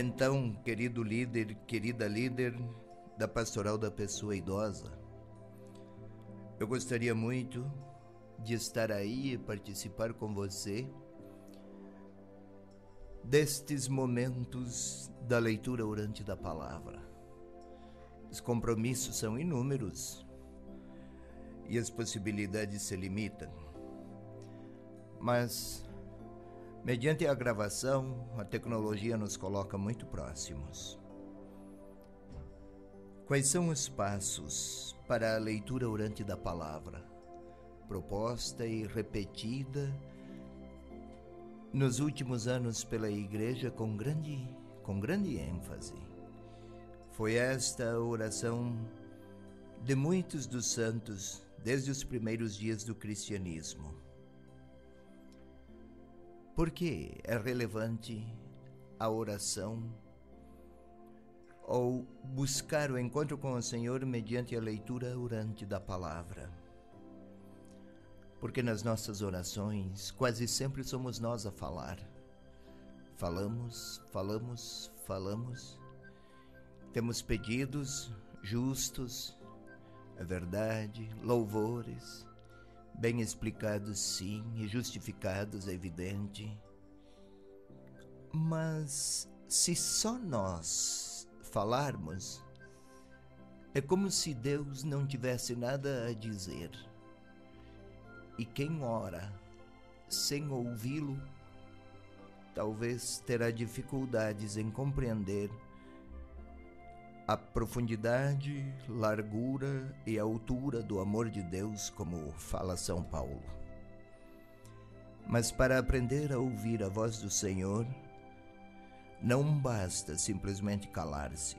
Então, querido líder, querida líder da Pastoral da Pessoa Idosa, eu gostaria muito de estar aí e participar com você destes momentos da leitura orante da palavra. Os compromissos são inúmeros e as possibilidades se limitam, mas mediante a gravação, a tecnologia nos coloca muito próximos. Quais são os passos para a leitura orante da palavra, proposta e repetida nos últimos anos pela Igreja com grande ênfase? Foi esta a oração de muitos dos santos desde os primeiros dias do cristianismo. Por que é relevante a oração ou buscar o encontro com o Senhor mediante a leitura orante da palavra? Porque nas nossas orações quase sempre somos nós a falar. Falamos. Temos pedidos justos, é verdade, louvores, bem explicados sim, e justificados é evidente. Mas se só nós falarmos, é como se Deus não tivesse nada a dizer. E quem ora sem ouvi-lo, talvez terá dificuldades em compreender a profundidade, largura e altura do amor de Deus, como fala São Paulo. Mas para aprender a ouvir a voz do Senhor, não basta simplesmente calar-se.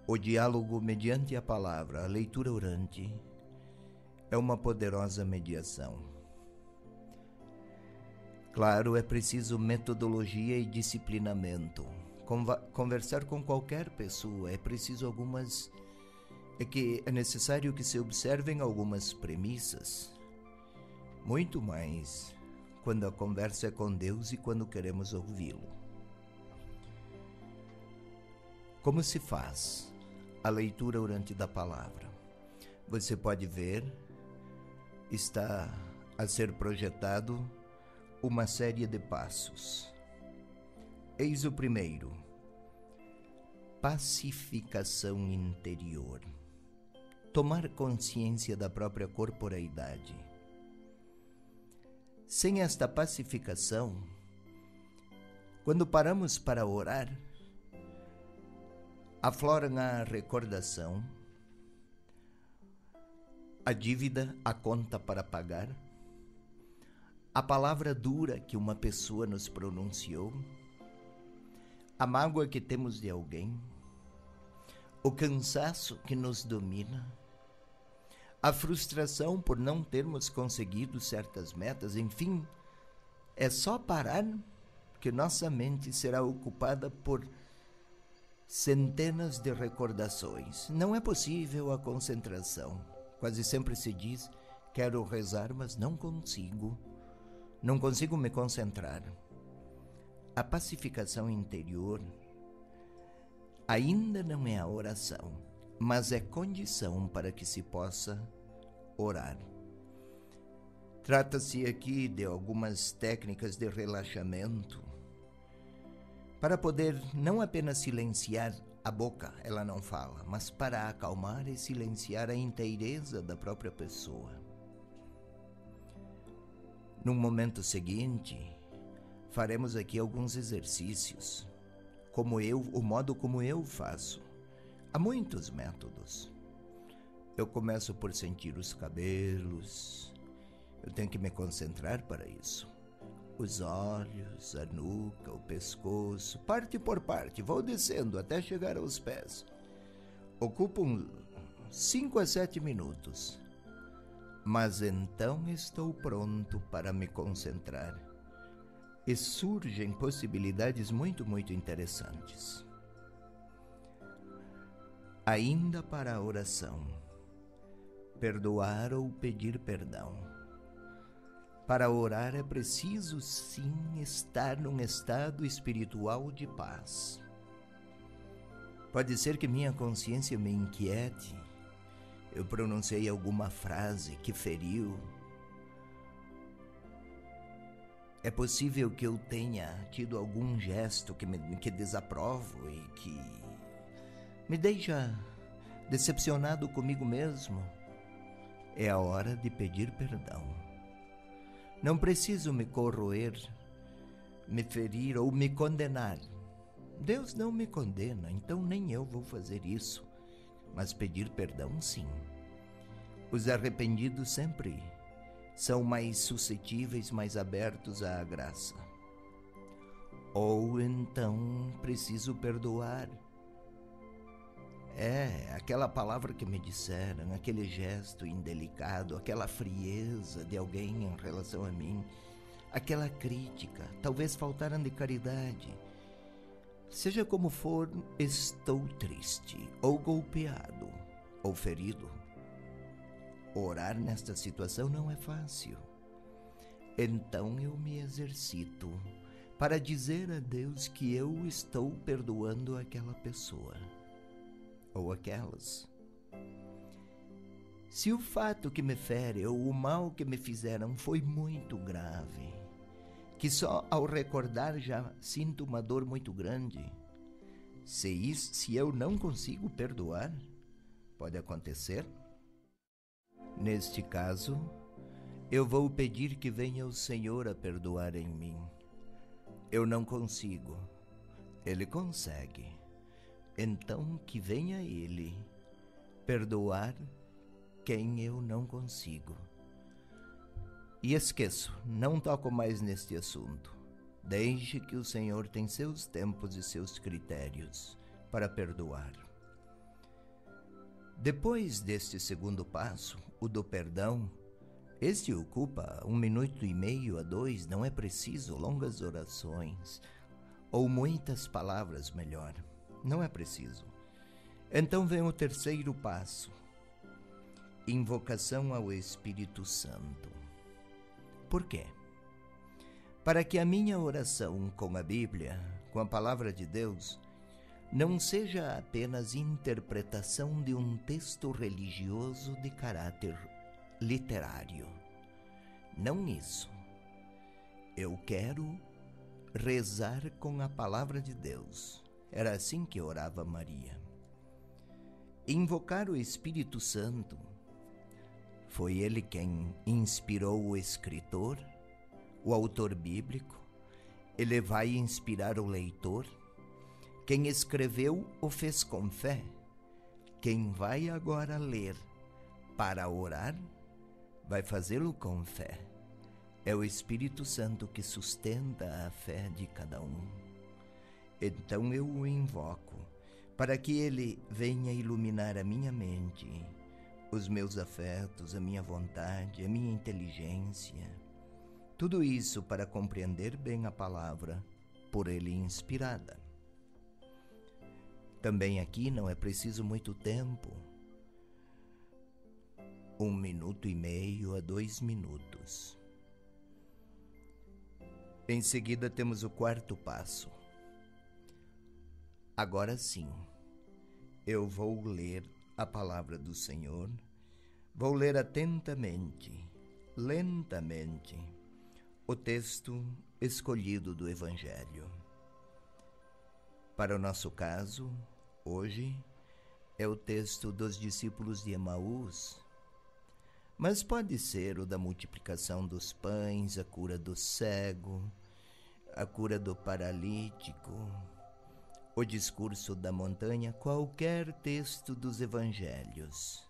O diálogo mediante a palavra, a leitura orante, é uma poderosa mediação. Claro, é preciso metodologia e disciplinamento. Conversar com qualquer pessoa é preciso é necessário que se observem algumas premissas. Muito mais quando a conversa é com Deus e quando queremos ouvi-lo. Como se faz a leitura orante da palavra? Você pode ver, está a ser projetado uma série de passos. Eis o primeiro: pacificação interior. Tomar consciência da própria corporeidade. Sem esta pacificação, quando paramos para orar, afloram a recordação, a dívida, a conta para pagar, a palavra dura que uma pessoa nos pronunciou, a mágoa que temos de alguém, o cansaço que nos domina, a frustração por não termos conseguido certas metas, enfim, é só parar que nossa mente será ocupada por centenas de recordações. Não é possível a concentração. Quase sempre se diz, quero rezar, mas não consigo me concentrar. A pacificação interior ainda não é a oração, mas é condição para que se possa orar. Trata-se aqui de algumas técnicas de relaxamento para poder não apenas silenciar a boca, ela não fala, mas para acalmar e silenciar a inteireza da própria pessoa. No momento seguinte, faremos aqui alguns exercícios, o modo como eu faço. Há muitos métodos. Eu começo por sentir os cabelos, eu tenho que me concentrar para isso. Os olhos, a nuca, o pescoço, parte por parte, vou descendo até chegar aos pés. Ocupam 5 a 7 minutos. Mas então estou pronto para me concentrar. E surgem possibilidades muito interessantes. Ainda para a oração, perdoar ou pedir perdão. Para orar é preciso, sim, estar num estado espiritual de paz. Pode ser que minha consciência me inquiete. Eu pronunciei alguma frase que feriu. É possível que eu tenha tido algum gesto que desaprovo e que me deixa decepcionado comigo mesmo. É a hora de pedir perdão. Não preciso me corroer, me ferir ou me condenar. Deus não me condena, então nem eu vou fazer isso. Mas pedir perdão, sim. Os arrependidos sempre são mais suscetíveis, mais abertos à graça. Ou então preciso perdoar. Aquela palavra que me disseram, aquele gesto indelicado, aquela frieza de alguém em relação a mim, aquela crítica, talvez faltaram de caridade. Seja como for, estou triste, ou golpeado, ou ferido. Orar nesta situação não é fácil. Então eu me exercito para dizer a Deus que eu estou perdoando aquela pessoa, ou aquelas. Se o fato que me fere ou o mal que me fizeram foi muito grave, que só ao recordar já sinto uma dor muito grande, se eu não consigo perdoar, pode acontecer. Neste caso, eu vou pedir que venha o Senhor a perdoar em mim. Eu não consigo, Ele consegue. Então que venha Ele perdoar quem eu não consigo. E esqueço, não toco mais neste assunto. Deixe que o Senhor tem seus tempos e seus critérios para perdoar. Depois deste segundo passo, o do perdão, este ocupa 1 minuto e meio a 2, não é preciso longas orações, ou muitas palavras, melhor. Não é preciso. Então vem o terceiro passo, invocação ao Espírito Santo. Por quê? Para que a minha oração com a Bíblia, com a Palavra de Deus, não seja apenas interpretação de um texto religioso de caráter literário. Não isso. Eu quero rezar com a Palavra de Deus. Era assim que orava Maria. Invocar o Espírito Santo, foi ele quem inspirou o escritor, o autor bíblico. Ele vai inspirar o leitor. Quem escreveu o fez com fé. Quem vai agora ler para orar, vai fazê-lo com fé. É o Espírito Santo que sustenta a fé de cada um. Então eu o invoco, para que ele venha iluminar a minha mente, os meus afetos, a minha vontade, a minha inteligência. Tudo isso para compreender bem a palavra, por ele inspirada. Também aqui não é preciso muito tempo. 1 minuto e meio a 2 minutos. Em seguida temos o quarto passo. Agora sim, eu vou ler a palavra do Senhor, vou ler atentamente, lentamente, o texto escolhido do Evangelho. Para o nosso caso, hoje, é o texto dos discípulos de Emaús, mas pode ser o da multiplicação dos pães, a cura do cego, a cura do paralítico, o discurso da montanha, qualquer texto dos evangelhos.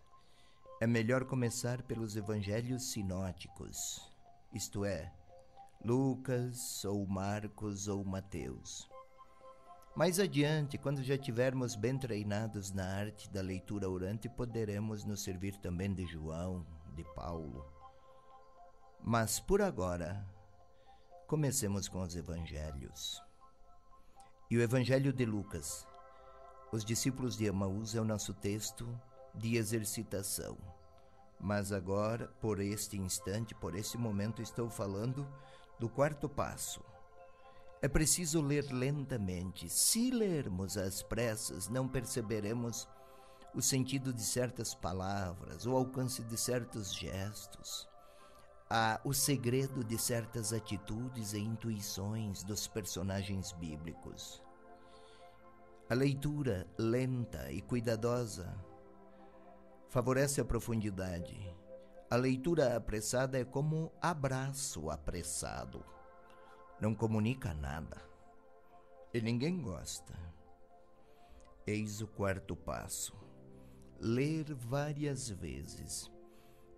É melhor começar pelos evangelhos sinóticos, isto é, Lucas, ou Marcos, ou Mateus. Mais adiante, quando já estivermos bem treinados na arte da leitura orante, poderemos nos servir também de João, de Paulo. Mas por agora, comecemos com os evangelhos. E o Evangelho de Lucas, os discípulos de Emaús, é o nosso texto de exercitação. Mas agora, por este instante, por esse momento, estou falando do quarto passo. É preciso ler lentamente. Se lermos às pressas, não perceberemos o sentido de certas palavras, o alcance de certos gestos, o segredo de certas atitudes e intuições dos personagens bíblicos. A leitura lenta e cuidadosa favorece a profundidade. A leitura apressada é como abraço apressado. Não comunica nada. E ninguém gosta. Eis o quarto passo. Ler várias vezes.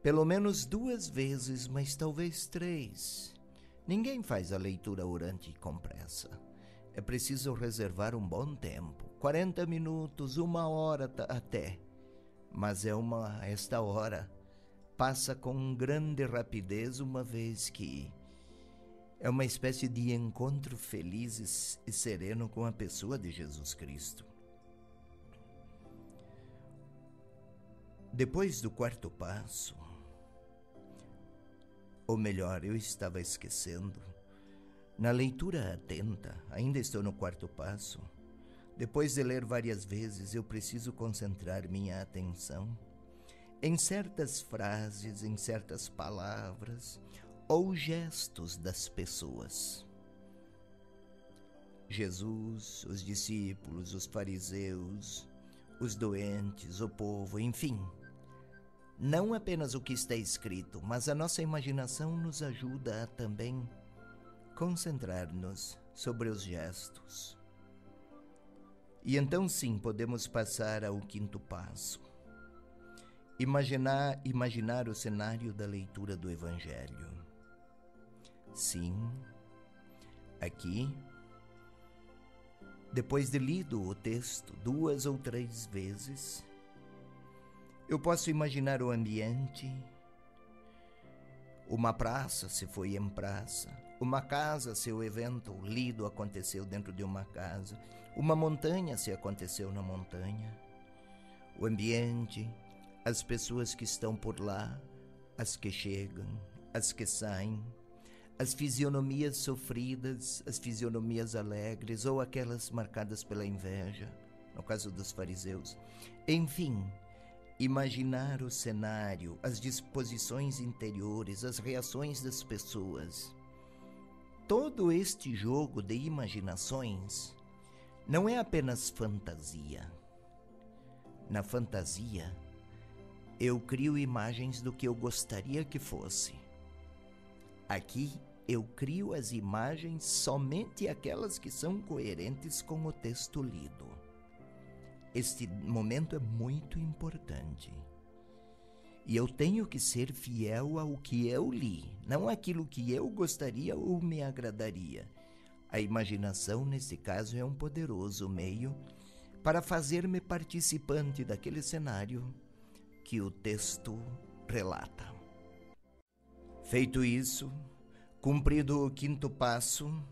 Pelo menos 2 vezes, mas talvez 3. Ninguém faz a leitura orante com pressa. É preciso reservar um bom tempo. 40 minutos, 1 hora até. Mas esta hora passa com grande rapidez, uma vez que é uma espécie de encontro feliz e sereno com a pessoa de Jesus Cristo. Depois do quarto passo, ou melhor, eu estava esquecendo, na leitura atenta, ainda estou no quarto passo. Depois de ler várias vezes, eu preciso concentrar minha atenção em certas frases, em certas palavras ou gestos das pessoas. Jesus, os discípulos, os fariseus, os doentes, o povo, enfim. Não apenas o que está escrito, mas a nossa imaginação nos ajuda a também concentrar-nos sobre os gestos. E então sim, podemos passar ao quinto passo. Imaginar o cenário da leitura do Evangelho. Sim, aqui, depois de lido o texto 2 ou 3 vezes, eu posso imaginar o ambiente, uma praça, se foi em praça, uma casa, se o evento lido aconteceu dentro de uma casa, uma montanha, se aconteceu na montanha, o ambiente, as pessoas que estão por lá, as que chegam, as que saem, as fisionomias sofridas, as fisionomias alegres ou aquelas marcadas pela inveja, no caso dos fariseus. Enfim, imaginar o cenário, as disposições interiores, as reações das pessoas. Todo este jogo de imaginações não é apenas fantasia. Na fantasia, eu crio imagens do que eu gostaria que fosse. Aqui, eu crio as imagens somente aquelas que são coerentes com o texto lido. Este momento é muito importante. E eu tenho que ser fiel ao que eu li, não aquilo que eu gostaria ou me agradaria. A imaginação, nesse caso, é um poderoso meio para fazer-me participante daquele cenário que o texto relata. Feito isso, cumprido o quinto passo,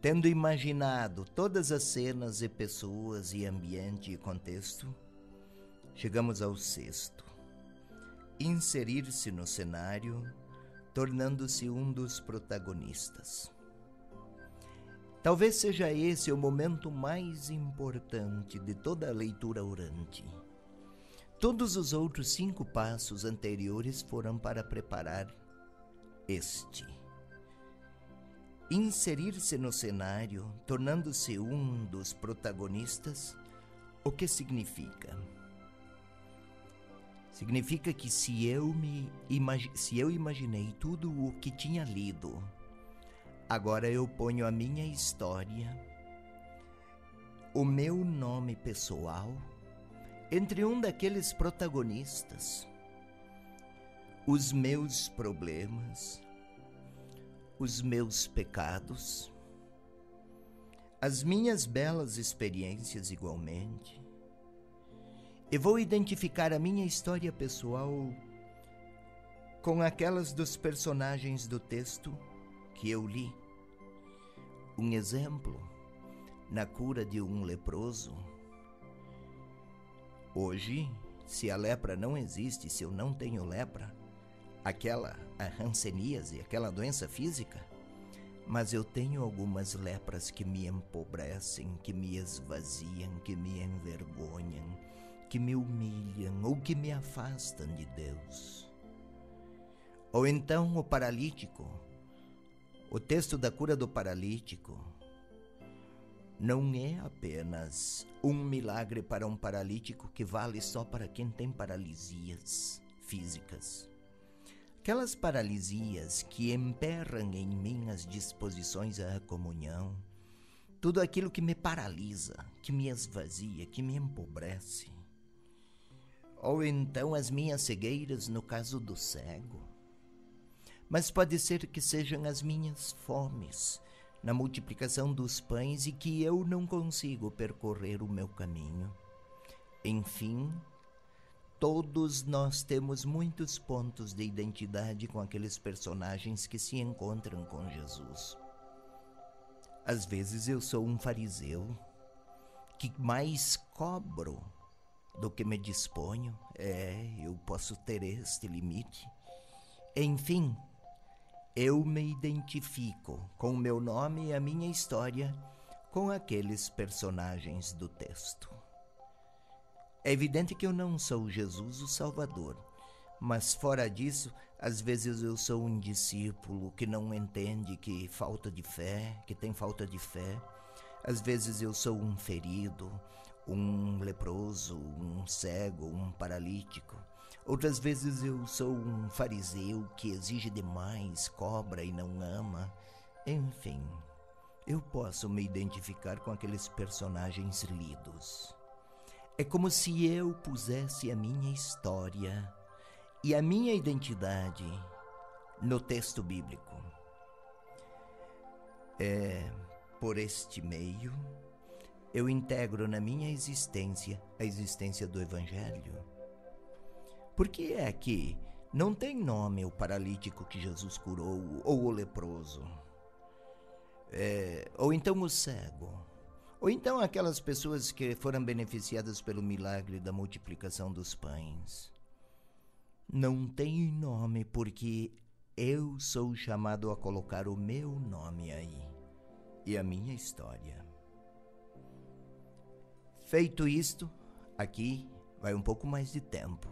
tendo imaginado todas as cenas e pessoas e ambiente e contexto, chegamos ao sexto. Inserir-se no cenário, tornando-se um dos protagonistas. Talvez seja esse o momento mais importante de toda a leitura orante. Todos os outros 5 passos anteriores foram para preparar este. Inserir-se no cenário, tornando-se um dos protagonistas, o que significa? Significa que se eu imaginei tudo o que tinha lido, agora eu ponho a minha história, o meu nome pessoal, entre um daqueles protagonistas, os meus problemas, os meus pecados, as minhas belas experiências igualmente. E vou identificar a minha história pessoal com aquelas dos personagens do texto que eu li. Um exemplo, na cura de um leproso. Hoje, se a lepra não existe, se eu não tenho lepra, a hanseníase, aquela doença física, mas eu tenho algumas lepras que me empobrecem, que me esvaziam, que me envergonham, que me humilham ou que me afastam de Deus. Ou então o paralítico, o texto da cura do paralítico, não é apenas um milagre para um paralítico que vale só para quem tem paralisias físicas. Aquelas paralisias que emperram em mim as disposições à comunhão, tudo aquilo que me paralisa, que me esvazia, que me empobrece. Ou então as minhas cegueiras no caso do cego. Mas pode ser que sejam as minhas fomes na multiplicação dos pães e que eu não consigo percorrer o meu caminho. Enfim, todos nós temos muitos pontos de identidade com aqueles personagens que se encontram com Jesus. Às vezes eu sou um fariseu que mais cobro do que me disponho. Eu posso ter este limite. Enfim, eu me identifico com o meu nome e a minha história com aqueles personagens do texto. É evidente que eu não sou Jesus o Salvador, mas fora disso, às vezes eu sou um discípulo que não entende que tem falta de fé. Às vezes eu sou um ferido, um leproso, um cego, um paralítico. Outras vezes eu sou um fariseu que exige demais, cobra e não ama. Enfim, eu posso me identificar com aqueles personagens lidos. É como se eu pusesse a minha história e a minha identidade no texto bíblico. Por este meio, eu integro na minha existência a existência do Evangelho. Por que é que não tem nome o paralítico que Jesus curou, ou o leproso? Ou então o cego? Ou então aquelas pessoas que foram beneficiadas pelo milagre da multiplicação dos pães? Não tem nome porque eu sou chamado a colocar o meu nome aí e a minha história. Feito isto, aqui vai um pouco mais de tempo,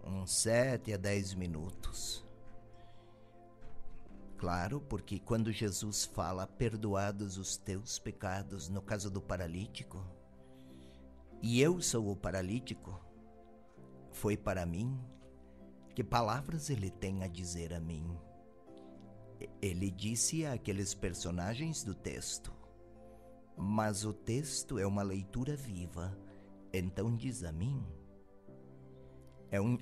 uns 7 a 10 minutos. Claro, porque quando Jesus fala, perdoados os teus pecados, no caso do paralítico, e eu sou o paralítico, foi para mim, que palavras ele tem a dizer a mim? Ele disse àqueles personagens do texto, mas o texto é uma leitura viva, então diz a mim.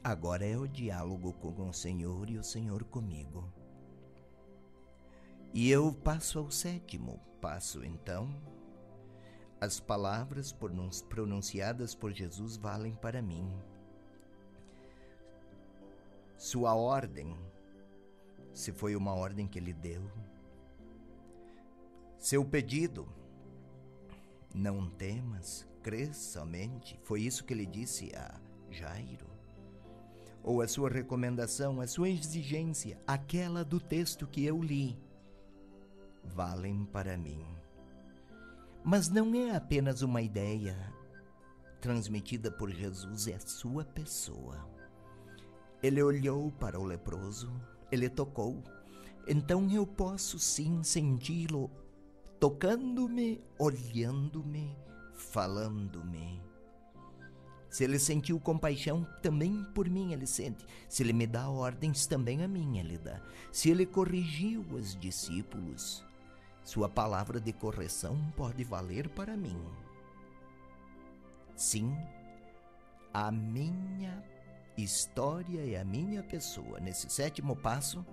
Agora é o diálogo com o Senhor e o Senhor comigo. E eu passo ao 7º passo, então. As palavras pronunciadas por Jesus valem para mim. Sua ordem, se foi uma ordem que ele deu. Seu pedido, não temas, crê somente. Foi isso que ele disse a Jairo. Ou a sua recomendação, a sua exigência, aquela do texto que eu li, valem para mim. Mas não é apenas uma ideia transmitida por Jesus, é a sua pessoa. Ele olhou para o leproso, ele tocou. Então eu posso sim senti-lo tocando-me, olhando-me, falando-me. Se ele sentiu compaixão, também por mim ele sente. Se ele me dá ordens, também a mim ele dá. Se ele corrigiu os discípulos, sua palavra de correção pode valer para mim. Sim, a minha história e a minha pessoa, nesse 7º passo,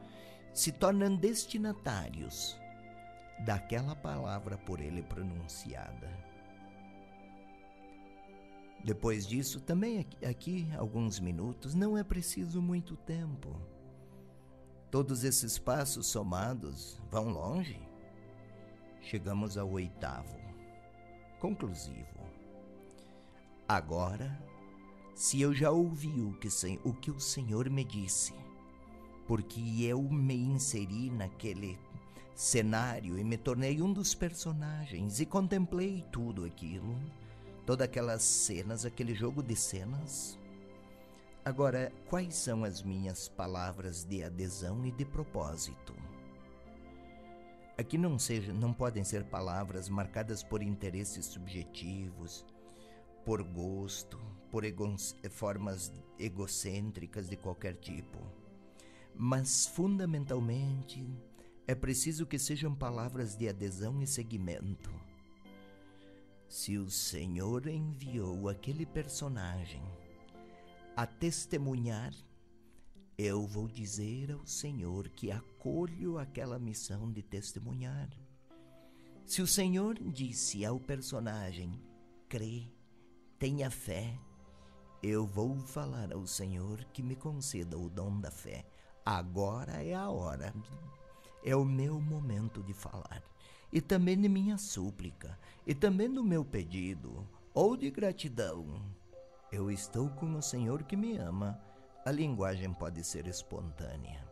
se tornam destinatários daquela palavra por ele pronunciada. Depois disso, também aqui alguns minutos, não é preciso muito tempo. Todos esses passos somados vão longe. Chegamos ao 8º, conclusivo. Agora, se eu já ouvi o que o Senhor me disse, porque eu me inseri naquele cenário e me tornei um dos personagens e contemplei tudo aquilo, todas aquelas cenas, aquele jogo de cenas. Agora, quais são as minhas palavras de adesão e de propósito? Aqui não podem ser palavras marcadas por interesses subjetivos, por gosto, por formas egocêntricas de qualquer tipo. Mas, fundamentalmente, é preciso que sejam palavras de adesão e seguimento. Se o Senhor enviou aquele personagem a testemunhar, eu vou dizer ao Senhor que acolho aquela missão de testemunhar. Se o Senhor disse ao personagem, crê, tenha fé, eu vou falar ao Senhor que me conceda o dom da fé. Agora é a hora, é o meu momento de falar. E também de minha súplica, e também do meu pedido, ou de gratidão. Eu estou com o Senhor que me ama. A linguagem pode ser espontânea.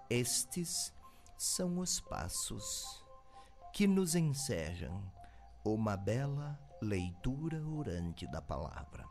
Estes são os passos que nos ensejam uma bela leitura orante da palavra.